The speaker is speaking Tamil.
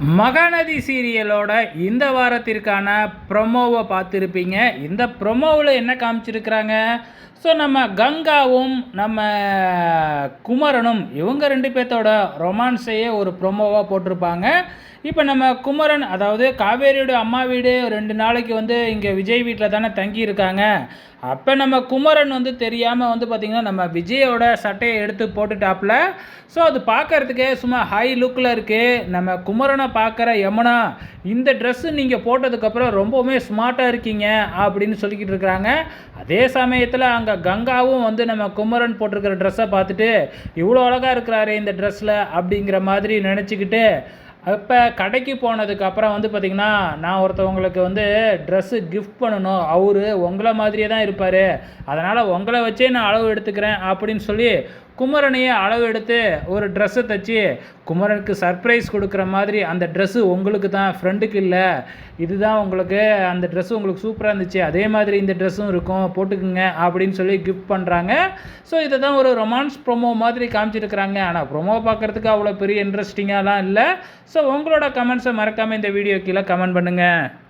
மகாநதி சீரியலோட இந்த வாரத்திற்கான ப்ரொமோவை பார்த்துருப்பீங்க. இந்த ப்ரொமோவில் என்ன காமிச்சிருக்கிறாங்க? ஸோ நம்ம கங்காவும் நம்ம குமரனும் இவங்க 2 பேர்த்தோட ரொமான்ஸையே ஒரு ப்ரொமோவாக போட்டிருப்பாங்க. இப்போ நம்ம குமரன், அதாவது காவேரியோட அம்மா வீடு 2 நாளைக்கு இங்கே விஜய் வீட்டில் தானே தங்கியிருக்காங்க. அப்போ நம்ம குமரன் தெரியாமல் பார்த்திங்கன்னா நம்ம விஜயோட சட்டையை எடுத்து போட்டுட்டாப்புல. ஸோ அது பார்க்குறதுக்கே சும்மா ஹை லுக்கில் இருக்குது. நம்ம குமரனை பார்க்குற யமுனா, இந்த ட்ரெஸ்ஸு நீங்கள் போட்டதுக்கப்புறம் ரொம்பவுமே ஸ்மார்ட்டாக இருக்கீங்க அப்படின்னு சொல்லிக்கிட்டு இருக்கிறாங்க. அதே சமயத்தில் அங்கே கங்காவும் நம்ம குமரன் போட்டிருக்கிற ட்ரெஸ்ஸை பார்த்துட்டு இவ்வளோ அழகாக இருக்கிறாரு இந்த ட்ரெஸ்ஸில் அப்படிங்கிற மாதிரி நினச்சிக்கிட்டு, இப்போ கடைக்கு போனதுக்கப்புறம் பார்த்திங்கன்னா, நான் ஒருத்தவங்களுக்கு ட்ரெஸ்ஸு கிஃப்ட் பண்ணணும், அவரு உங்களை மாதிரியே தான் இருப்பார், அதனால் உங்களை வச்சே நான் அளவு எடுத்துக்கிறேன் அப்படின்னு சொல்லி குமரனையே அளவு எடுத்து ஒரு ட்ரெஸ்ஸை தைச்சி குமரனுக்கு சர்ப்ரைஸ் கொடுக்குற மாதிரி, அந்த ட்ரெஸ்ஸு உங்களுக்கு தான், ஃப்ரெண்டுக்கு இல்லை, இதுதான் உங்களுக்கு, அந்த ட்ரெஸ்ஸு உங்களுக்கு சூப்பராக இருந்துச்சு, அதே மாதிரி இந்த ட்ரெஸ்ஸும் இருக்கும், போட்டுக்குங்க அப்படின்னு சொல்லி கிஃப்ட் பண்ணுறாங்க. ஸோ இதை தான் ஒரு ரொமான்ஸ் ப்ரொமோ மாதிரி காமிச்சிருக்கிறாங்க. ஆனால் ப்ரொமோ பார்க்குறதுக்கு அவ்வளோ பெரிய இன்ட்ரெஸ்டிங்காலாம் இல்லை. ஸோ உங்களோட கமெண்ட்ஸை மறக்காமல் இந்த வீடியோ கீழே கமெண்ட் பண்ணுங்கள்.